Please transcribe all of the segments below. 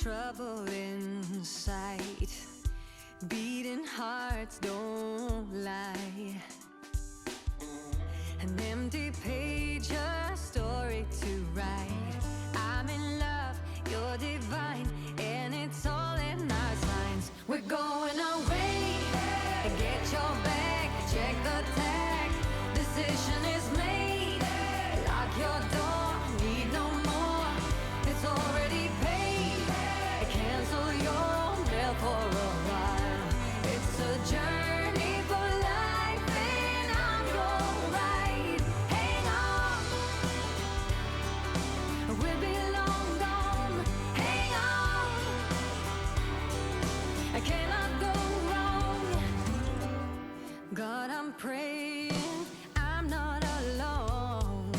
trouble in sight. Beating hearts don't lie. An empty page, a story to write. I'm in love, you're divine, and it's all in our signs. We're going away. Get your bag, check the tag. Decision is made. Lock your door, need no more. It's already paid. Cancel your mail for a while. It's a journey for life, and I'm your ride. Hang on, we'll be long gone. Hang on, I cannot go wrong. God, I'm praying I'm not alone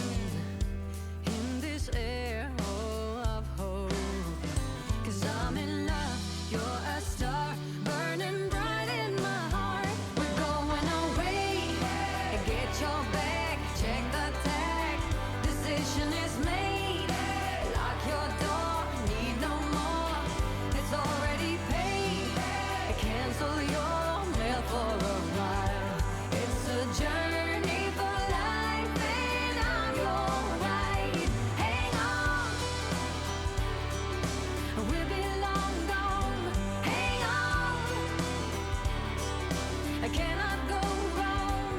in this air of hope. 'Cause I'm in love, you're a star, burning bright in my heart. We're going away. Get your bag, check the tag. Decision is made. Lock your door, need no more. It's already paid. Cancel your mail for a while. It's a journey for life, and I'm your ride. Hang on, we'll be long gone. Hang on, I cannot go wrong.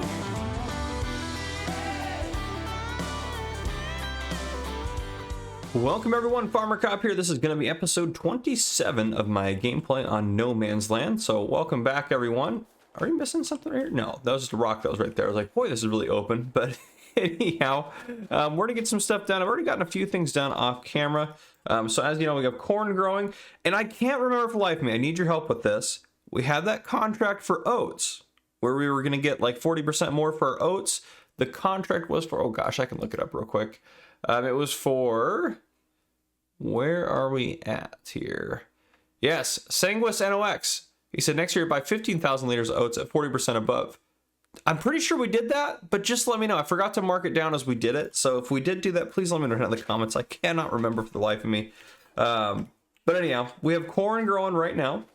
Welcome everyone, Farmer Cop here. This is going to be episode 27 of my gameplay on No Man's Land. So welcome back everyone. Are you missing something here? No, that was just a rock that was right there. I was like, boy, this is really open. But anyhow, we're going to get some stuff done. I've already gotten a few things done off camera. So as you know, we have corn growing. And I can't remember for the life of me. I need your help with this. We had that contract for oats where we were going to get like 40% more for our oats. The contract was for, oh gosh, I can look it up real quick. It was for, where are we at here? Yes, Sanguis NOX. He said next year buy 15,000 liters of oats at 40% above. I'm pretty sure we did that, but just let me know. I forgot to mark it down as we did it. So if we did do that, please let me know in the comments. I cannot remember for the life of me. But anyhow, we have corn growing right now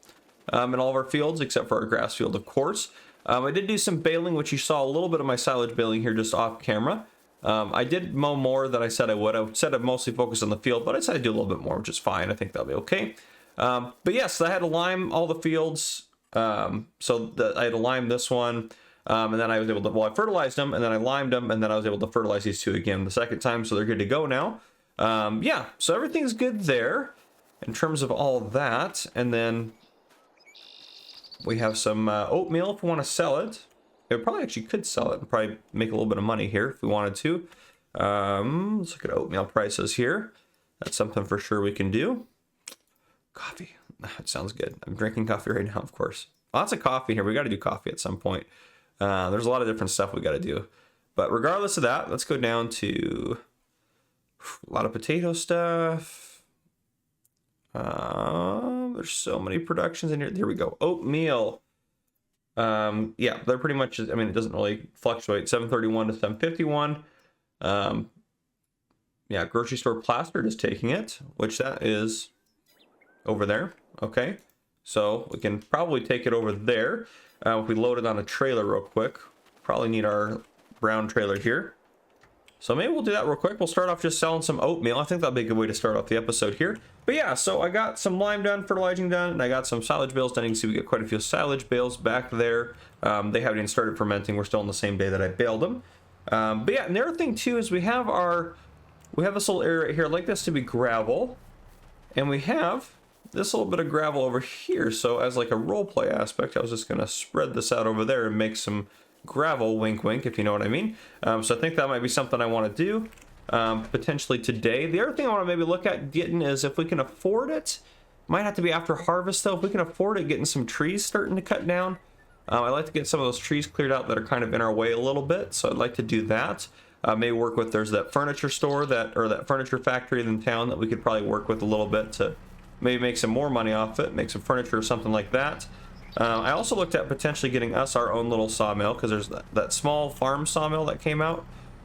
in all of our fields, except for our grass field, of course. I did do some baling, which you saw a little bit of my silage baling here just off camera. I did mow more than I said I would. I said I'd mostly focus on the field, but I decided to do a little bit more, which is fine. I think that'll be okay. But yes, I had to lime all the fields. I had to lime this one. And then I was able to, well, I fertilized them and then I limed them and then I was able to fertilize these two again the second time. So they're good to go now. Yeah, so everything's good there in terms of all that. And then we have some oatmeal if we want to sell it. It probably actually could sell it and probably make a little bit of money here if we wanted to. Let's look at oatmeal prices here. That's something for sure we can do. Coffee. That sounds good. I'm drinking coffee right now, of course. Lots of coffee here. We got to do coffee at some point. There's a lot of different stuff we got to do. But regardless of that, let's go down to a lot of potato stuff. There's so many productions in here. Here we go. Oatmeal. Yeah, they're pretty much, I mean, it doesn't really fluctuate. 731 to 751. Yeah, grocery store plaster is taking it, which that is over there. Okay, so we can probably take it over there. If we load it on a trailer real quick, probably need our brown trailer here. So maybe we'll do that real quick. We'll start off just selling some oatmeal. I think that'll be a good way to start off the episode here. But yeah, so I got some lime done, fertilizing done, and I got some silage bales done. You can see we get quite a few silage bales back there. They haven't even started fermenting. We're still on the same day that I baled them. But yeah, and the other thing too is we have this little area right here. I'd like this to be gravel. And we have this little bit of gravel over here. So as like a role play aspect, I was just gonna spread this out over there and make some gravel, wink wink, if you know what I mean. So I think that might be something I want to do potentially today. The other thing I want to maybe look at getting is if we can afford it. Might have to be after harvest though. If we can afford it, getting some trees starting to cut down. I'd like to get some of those trees cleared out that are kind of in our way a little bit, so I'd like to do that. Maybe work with, there's that furniture store that furniture factory in town that we could probably work with a little bit to maybe make some more money off it, make some furniture or something like that. I also looked at potentially getting us our own little sawmill, because there's that small farm sawmill that came out.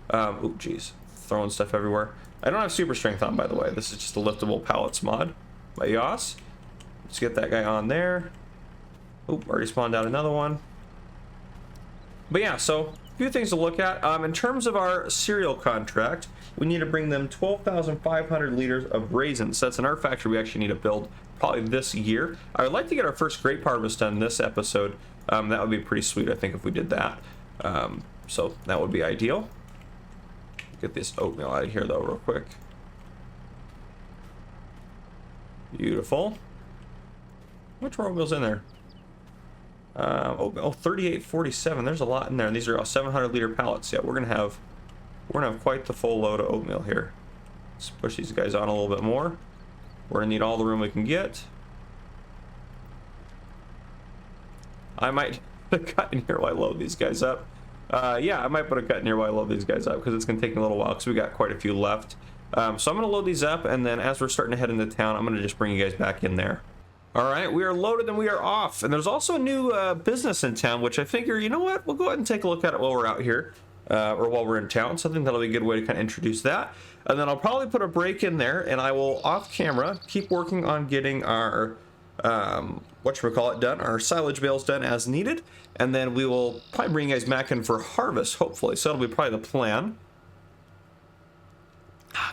Oh geez, throwing stuff everywhere. I don't have super strength on, by the way. This is just a liftable pallets mod. by Yas. Let's get that guy on there. Oop, already spawned out another one. But yeah, so a few things to look at. In terms of our cereal contract, we need to bring them 12,500 liters of raisins. That's in our factory we actually need to build probably this year. I would like to get our first grape harvest done this episode. That would be pretty sweet, I think, if we did that. So that would be ideal. Get this oatmeal out of here, though, real quick. Beautiful. Which more oatmeal's in there? Oh, 3847. There's a lot in there. And these are all 700 liter pallets. Yeah, we're gonna have quite the full load of oatmeal here. Let's push these guys on a little bit more. We're gonna need all the room we can get. I might put a cut in here while I load these guys up. Yeah, I might put a cut in here while I load these guys up because it's gonna take me a little while because we got quite a few left. So I'm gonna load these up, and then as we're starting to head into town, I'm gonna just bring you guys back in there. All right, we are loaded and we are off. And there's also a new business in town, which I figure, you know what? We'll go ahead and take a look at it while we're out here, or while we're in town. So I think that'll be a good way to kind of introduce that. And then I'll probably put a break in there, and I will, off camera, keep working on getting our, whatchamacallit done, our silage bales done as needed. And then we will probably bring you guys back in for harvest, hopefully. So that'll be probably the plan.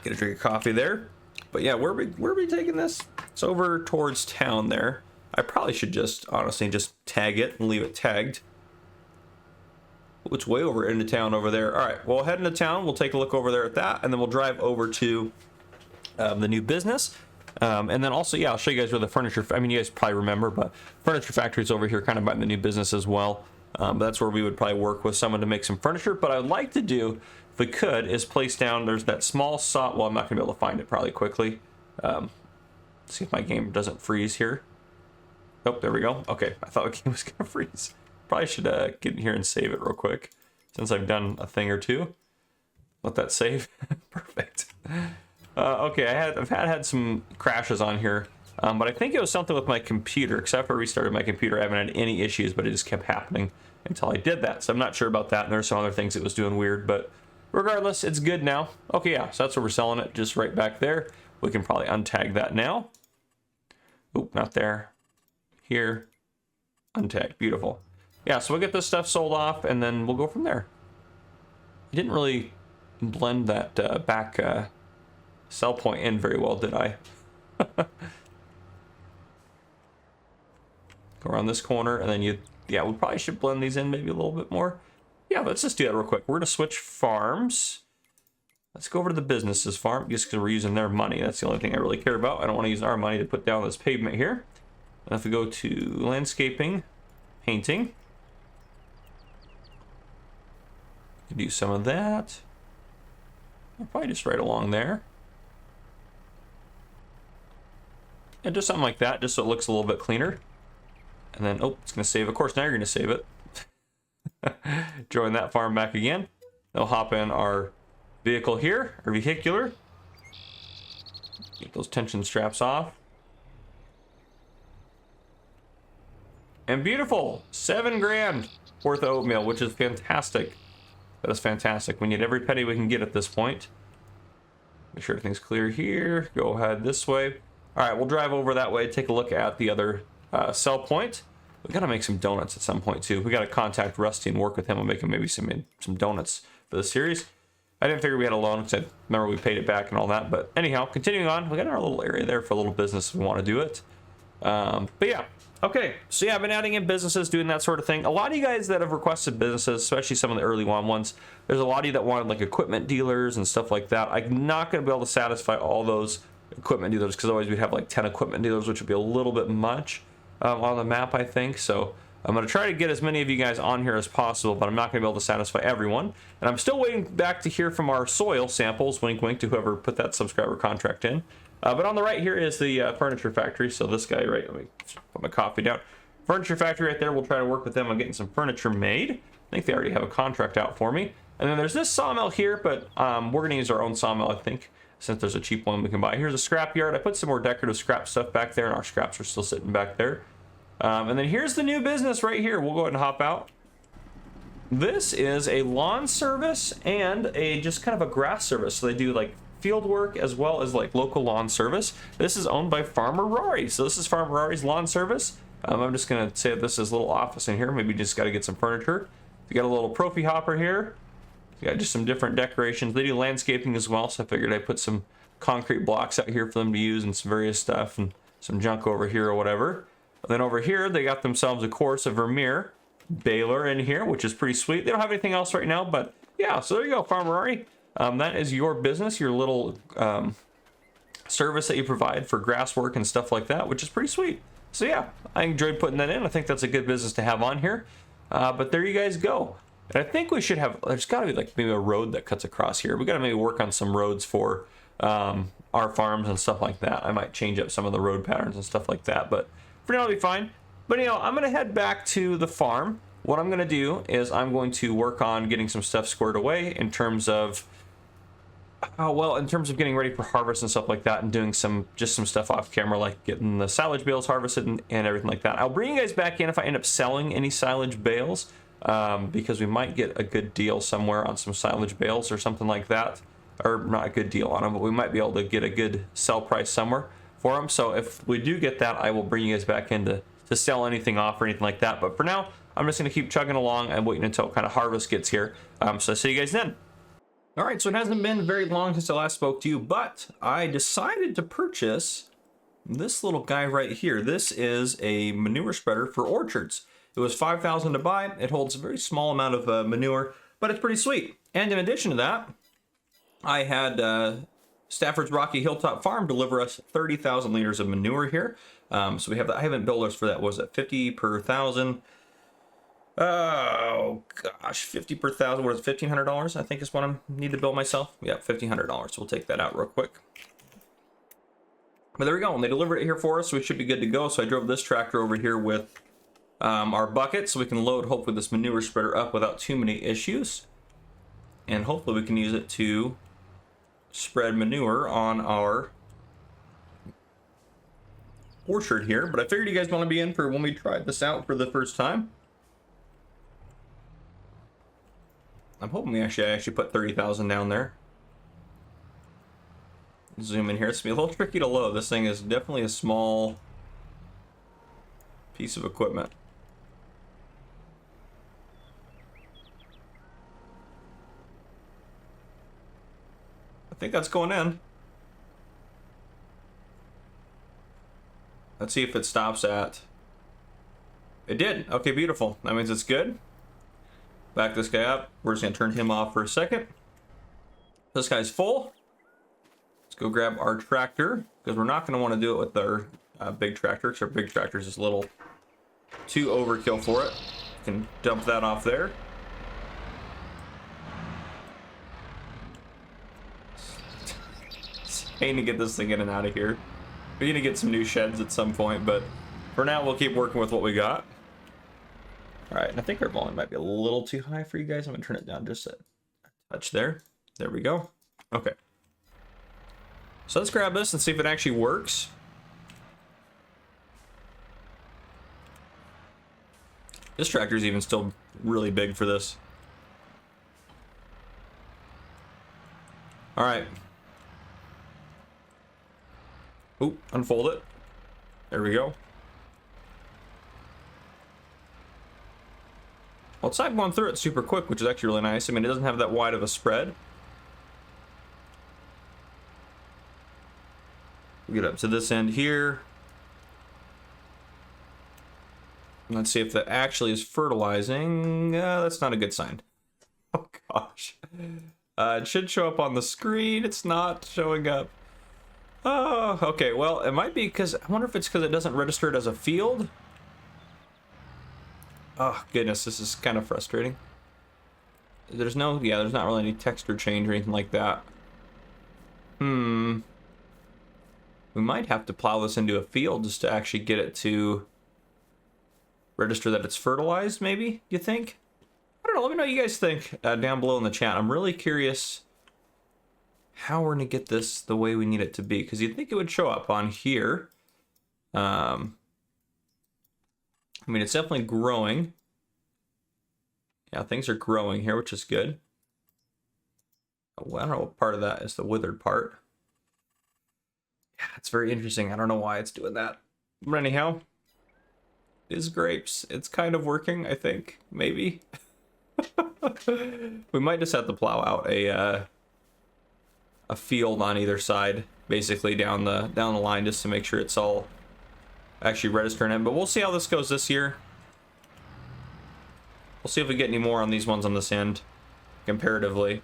Get a drink of coffee there. But yeah, where are we taking this? It's over towards town there. I probably should just, honestly, just tag it and leave it tagged. It's way over into town over there. All right, we'll head into town. We'll take a look over there at that, and then we'll drive over to the new business. And then also, yeah, I'll show you guys where the furniture, I mean, you guys probably remember, but furniture factory's over here kind of by the new business as well. But that's where we would probably work with someone to make some furniture. But I would like to do, if we could, is place down, there's that small saw, well, I'm not going to be able to find it probably quickly. See if my game doesn't freeze here. Oh, there we go. Okay, I thought the game was going to freeze. Probably should get in here and save it real quick, since I've done a thing or two. Let that save. Perfect. Okay, I've had some crashes on here, but I think it was something with my computer, because after I restarted my computer, I haven't had any issues, but it just kept happening until I did that. So I'm not sure about that, and there's some other things it was doing weird, but regardless, it's good now. Okay, yeah, so that's where we're selling it, just right back there. We can probably untag that now. Oop, not there. Here. Untag. Beautiful. Yeah, so we'll get this stuff sold off, and then we'll go from there. I didn't really blend that back sell point in very well, did I? Go around this corner, and then yeah, we probably should blend these in maybe a little bit more. Yeah, let's just do that real quick. We're going to switch farms. Let's go over to the business's farm, just because we're using their money. That's the only thing I really care about. I don't want to use our money to put down this pavement here. And if we go to landscaping, painting, we can do some of that. I'll probably just right along there. And just something like that, just so it looks a little bit cleaner. And then, oh, it's going to save. Of course, now you're going to save it. Join that farm back again. They'll hop in our vehicle here, or vehicular. Get those tension straps off. And beautiful, 7 grand worth of oatmeal, which is fantastic. That is fantastic. We need every penny we can get at this point. Make sure everything's clear here. Go ahead this way. All right, we'll drive over that way, take a look at the other sell point. We gotta make some donuts at some point too. We gotta contact Rusty and work with him on making maybe some donuts for the series. I didn't figure we had a loan because I remember we paid it back and all that. But anyhow, continuing on, we got our little area there for a little business if we want to do it. But yeah, okay. So yeah, I've been adding in businesses, doing that sort of thing. A lot of you guys that have requested businesses, especially some of the early ones, there's a lot of you that wanted like equipment dealers and stuff like that. I'm not going to be able to satisfy all those equipment dealers because otherwise we'd have like 10 equipment dealers, which would be a little bit much on the map, I think. So I'm going to try to get as many of you guys on here as possible, but I'm not going to be able to satisfy everyone. And I'm still waiting back to hear from our soil samples, wink wink to whoever put that subscriber contract in. But on the right here is the furniture factory. So this guy, right, let me put my coffee down. Furniture factory right there. We'll try to work with them on getting some furniture made. I think they already have a contract out for me. And then there's this sawmill here, but we're going to use our own sawmill, I think, since there's a cheap one we can buy. Here's a scrap yard. I put some more decorative scrap stuff back there, and our scraps are still sitting back there. And then here's the new business right here. We'll go ahead and hop out. This is a lawn service and a just kind of a grass service. So they do like field work as well as like local lawn service. This is owned by Farmer Rory. So this is Farmer Rory's lawn service. I'm just gonna say this is a little office in here. Maybe just got to get some furniture. You got a little Profi hopper here. You got just some different decorations. They do landscaping as well, so I figured I'd put some concrete blocks out here for them to use and some various stuff and some junk over here or whatever. And then over here, they got themselves, of course, a Vermeer baler in here, which is pretty sweet. They don't have anything else right now, but yeah, so there you go, Farmer Rory. That is your business, your little service that you provide for grass work and stuff like that, which is pretty sweet. So yeah, I enjoyed putting that in. I think that's a good business to have on here. But there you guys go. And I think we should have, there's got to be like maybe a road that cuts across here. We got to maybe work on some roads for our farms and stuff like that. I might change up some of the road patterns and stuff like that, but for now it'll be fine. But you know, I'm going to head back to the farm. What I'm going to do is I'm going to work on getting some stuff squared away in terms of, in terms of getting ready for harvest and stuff like that, and doing some stuff off camera, like getting the silage bales harvested and everything like that. I'll bring you guys back in if I end up selling any silage bales, because we might get a good deal somewhere on some silage bales or something like that, or not a good deal on them, but we might be able to get a good sell price somewhere for them. So if we do get that, I will bring you guys back in to sell anything off or anything like that. But for now, I'm just going to keep chugging along and waiting until kind of harvest gets here. So see you guys then. All right, so it hasn't been very long since I last spoke to you, but I decided to purchase this little guy right here. This is a manure spreader for orchards. It was $5,000 to buy. It holds a very small amount of manure, but it's pretty sweet. And in addition to that, I had Stafford's Rocky Hilltop Farm deliver us 30,000 liters of manure here. So we have that. I haven't billed us for that. Was it 50 per thousand? Oh gosh, 50 per thousand. What is it, $1,500? I think is what I need to bill myself. Yeah, $1,500. We'll take that out real quick. But there we go. And they delivered it here for us, so we should be good to go. So I drove this tractor over here with our bucket, so we can load hopefully this manure spreader up without too many issues, and hopefully we can use it to spread manure on our orchard here. But I figured you guys want to be in for when we tried this out for the first time. I'm hoping I actually put 30,000 down there. Zoom in here. It's gonna be a little tricky to load. This thing is definitely a small piece of equipment. I think that's going in. Let's see if it stops at... It did. Okay, beautiful. That means it's good. Back this guy up. We're just going to turn him off for a second. This guy's full. Let's go grab our tractor, because we're not going to want to do it with our big tractor, because our big tractor is just a little too overkill for it. Can dump that off there. Pain to get this thing in and out of here. We need to get some new sheds at some point, but for now we'll keep working with what we got. All right, and I think our volume might be a little too high for you guys. I'm gonna turn it down just a touch there. There we go. Okay. So let's grab this and see if it actually works. This tractor's even still really big for this. All right. Oop, unfold it. There we go. Well, it's not going through it super quick, which is actually really nice. I mean, it doesn't have that wide of a spread. We get up to this end here. Let's see if that actually is fertilizing. That's not a good sign. Oh gosh. It should show up on the screen. It's not showing up. Oh, okay. Well, it might be because, I wonder if it's because it doesn't register it as a field. Oh goodness, this is kind of frustrating. There's no, yeah, there's not really any texture change or anything like that. We might have to plow this into a field just to actually get it to register that it's fertilized, maybe, you think? I don't know, let me know what you guys think down below in the chat. I'm really curious how we're gonna get this the way we need it to be, because you'd think it would show up on here. I mean, it's definitely growing. Yeah, things are growing here, which is good. Well, I don't know what part of that is the withered part. Yeah, it's very interesting. I don't know why it's doing that. But anyhow, it is grapes. It's kind of working, I think. Maybe. We might just have to plow out a field on either side, basically down the line, just to make sure it's all actually registering in. But we'll see how this goes this year. We'll see if we get any more on these ones on this end, comparatively.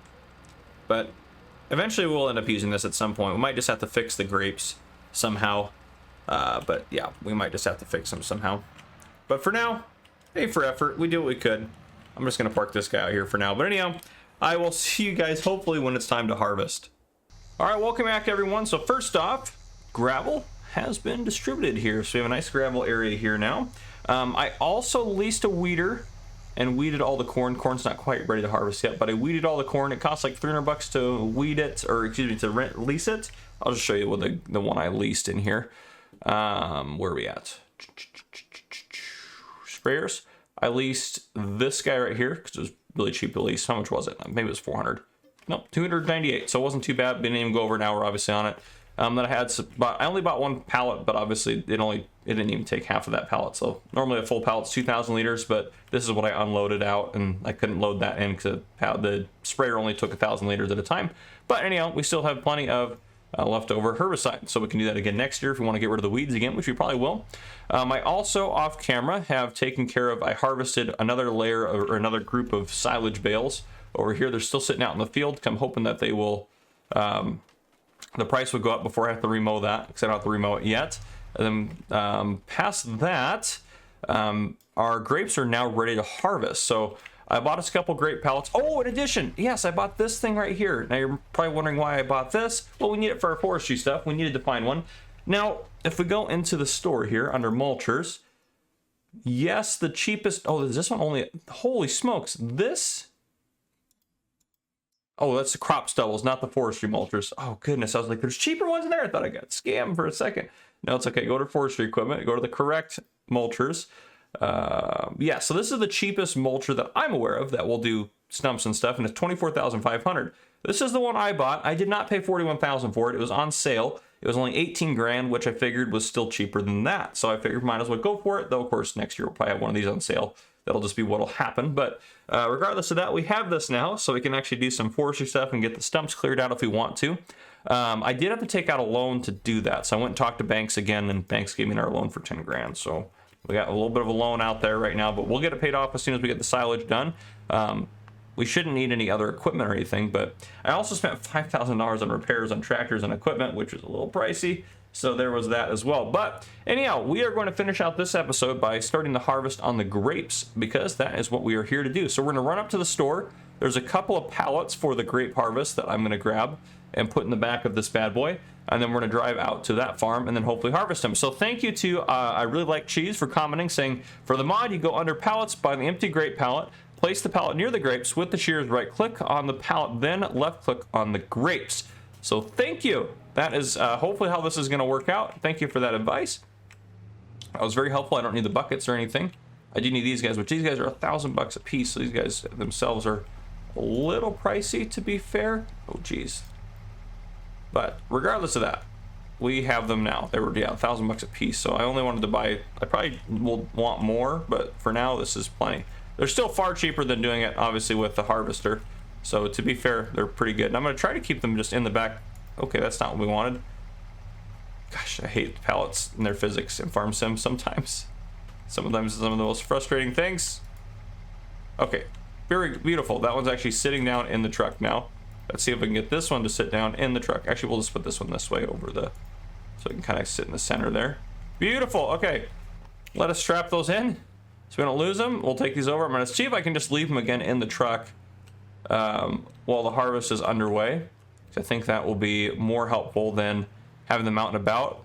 But eventually we'll end up using this at some point. We might just have to fix the grapes somehow. But yeah, we might just have to fix them somehow. But for now, hey, for effort, we did what we could. I'm just going to park this guy out here for now. But anyhow, I will see you guys hopefully when it's time to harvest. All right, welcome back, everyone. So first off, gravel has been distributed here. So we have a nice gravel area here now. I also leased a weeder and weeded all the corn. Corn's not quite ready to harvest yet, but I weeded all the corn. It costs like $300 to weed it, or excuse me, to lease it. I'll just show you what the one I leased in here. Where are we at? Sprayers. I leased this guy right here because it was really cheap to lease. How much was it? Maybe it was 400. Nope, 298. So it wasn't too bad. Didn't even go over an hour, obviously, on it. That I had, I only bought one pallet, but obviously it didn't even take half of that pallet. So normally a full pallet's 2,000 liters, but this is what I unloaded out, and I couldn't load that in because the sprayer only took 1,000 liters at a time. But anyhow, we still have plenty of leftover herbicide, so we can do that again next year if we want to get rid of the weeds again, which we probably will. I also, off camera, have taken care of, I harvested another layer or another group of silage bales over here. They're still sitting out in the field. I'm hoping that they will, the price would go up before I have to remow that, because I don't have to remow it yet. And then past that, our grapes are now ready to harvest. So I bought us a couple grape pallets. Oh, in addition, yes, I bought this thing right here. Now you're probably wondering why I bought this. Well, we need it for our forestry stuff. We needed to find one. Now, if we go into the store here under mulchers, yes, the cheapest. Oh, is this one only? Holy smokes, this. Oh, that's the crop stubbles, not the forestry mulchers. Oh goodness, I was like, there's cheaper ones in there. I thought I got scammed for a second. No, it's okay. Go to forestry equipment. Go to the correct mulchers. Yeah, so this is the cheapest mulcher that I'm aware of that will do stumps and stuff, and it's $24,500. This is the one I bought. I did not pay $41,000 for it. It was on sale. It was only 18 grand, which I figured was still cheaper than that. So I figured might as well go for it. Though of course next year we'll probably have one of these on sale. That'll just be what'll happen. But regardless of that, we have this now, so we can actually do some forestry stuff and get the stumps cleared out if we want to. I did have to take out a loan to do that, so I went and talked to banks again, and banks gave me our loan for 10 grand. So we got a little bit of a loan out there right now, but we'll get it paid off as soon as we get the silage done. We shouldn't need any other equipment or anything, but I also spent $5,000 on repairs on tractors and equipment, which was a little pricey. So there was that as well. But anyhow, we are going to finish out this episode by starting the harvest on the grapes, because that is what we are here to do. So we're going to run up to the store. There's a couple of pallets for the grape harvest that I'm going to grab and put in the back of this bad boy. And then we're going to drive out to that farm and then hopefully harvest them. So thank you to I Really Like Cheese for commenting, saying, for the mod, you go under pallets by the empty grape pallet, place the pallet near the grapes with the shears, right click on the pallet, then left click on the grapes. So thank you. That is hopefully how this is going to work out. Thank you for that advice. That was very helpful. I don't need the buckets or anything. I do need these guys, which these guys are $1,000 a piece. So these guys themselves are a little pricey, to be fair. Oh, geez. But regardless of that, we have them now. They were, yeah, $1,000 a piece. So I only wanted to buy, I probably will want more, but for now, this is plenty. They're still far cheaper than doing it, obviously, with the harvester. So to be fair, they're pretty good. And I'm going to try to keep them just in the back. Okay, that's not what we wanted. Gosh, I hate pallets and their physics in Farm Sim sometimes. Sometimes some of the most frustrating things. Okay, very beautiful. That one's actually sitting down in the truck now. Let's see if we can get this one to sit down in the truck. Actually, we'll just put this one this way over the, so it can kind of sit in the center there. Beautiful. Okay, let us strap those in so we don't lose them. We'll take these over. I'm going to see if I can just leave them again in the truck while the harvest is underway. I think that will be more helpful than having them out and about.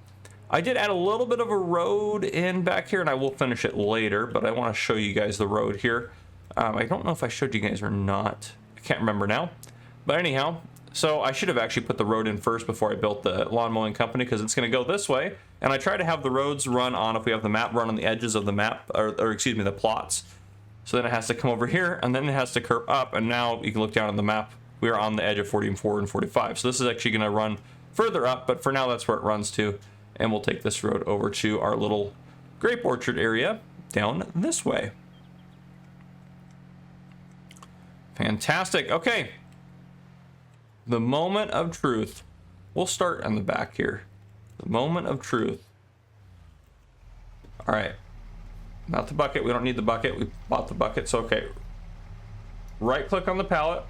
I did add a little bit of a road in back here, and I will finish it later, but I want to show you guys the road here. I don't know if I showed you guys or not. I can't remember now. But anyhow, so I should have actually put the road in first before I built the lawn mowing company, because it's going to go this way. And I try to have the roads run on, if we have the map, run on the edges of the map, or excuse me, the plots. So then it has to come over here, and then it has to curve up, and now you can look down on the map. we are on the edge of 44 and 45. So this is actually going to run further up, but for now that's where it runs to. And we'll take this road over to our little grape orchard area down this way. Fantastic. Okay. The moment of truth. We'll start on the back here. The moment of truth. All right. Not the bucket. We don't need the bucket. We bought the bucket. So, okay. Right click on the pallet.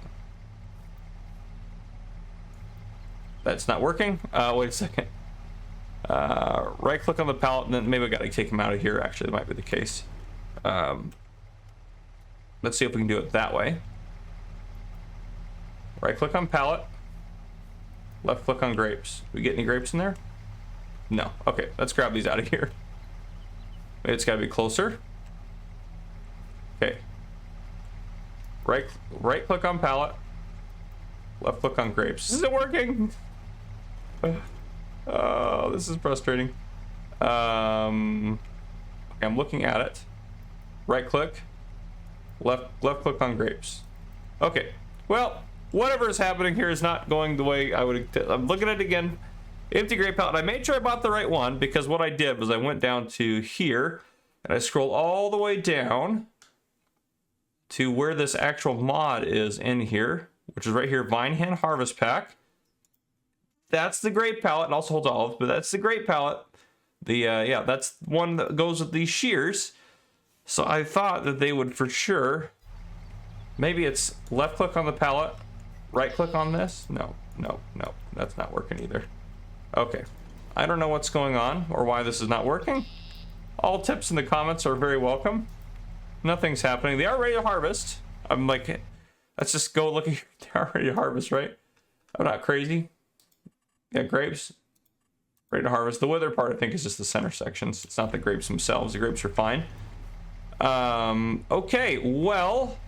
That's not working. Wait a second. Right click on the pallet, and then maybe I got to take him out of here. Actually, that might be the case. Let's see if we can do it that way. Right click on pallet. Left click on grapes. We get any grapes in there? No. Okay, let's grab these out of here. It's got to be closer. Okay. Right click on pallet. Left click on grapes. Is it working? Oh, this is frustrating. Okay, I'm looking at it. Right click. Left click on grapes. Okay. Well, whatever is happening here is not going the way I would. I'm looking at it again. Empty grape pallet. I made sure I bought the right one, because what I did was I went down to here and I scrolled all the way down to where this actual mod is in here, which is right here, Vine Hand Harvest Pack. That's the grape pallet. It also holds olives, but that's the grape pallet. Yeah, that's one that goes with these shears. So I thought that they would for sure. Maybe it's left click on the pallet, right click on this. No, that's not working either. Okay, I don't know what's going on or why this is not working. All tips in the comments are very welcome. Nothing's happening. They are ready to harvest. I'm like, let's just go look at. They are ready to harvest, right? I'm not crazy. Yeah, grapes ready to harvest. The wither part, I think, is just the center sections. It's not the grapes themselves. The grapes are fine. Okay, well,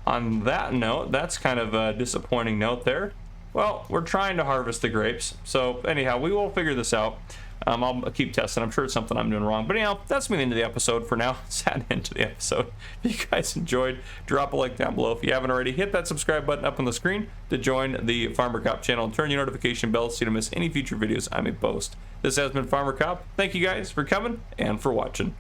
on that note, that's kind of a disappointing note there. Well, we're trying to harvest the grapes. So anyhow, we will figure this out. I'll keep testing. I'm sure it's something I'm doing wrong. But anyhow, that's me into the episode for now. Sad end to the episode. If you guys enjoyed, drop a like down below. If you haven't already, hit that subscribe button up on the screen to join the Farmer Cop channel and turn your notification bell so you don't miss any future videos I may post. This has been Farmer Cop. Thank you guys for coming and for watching.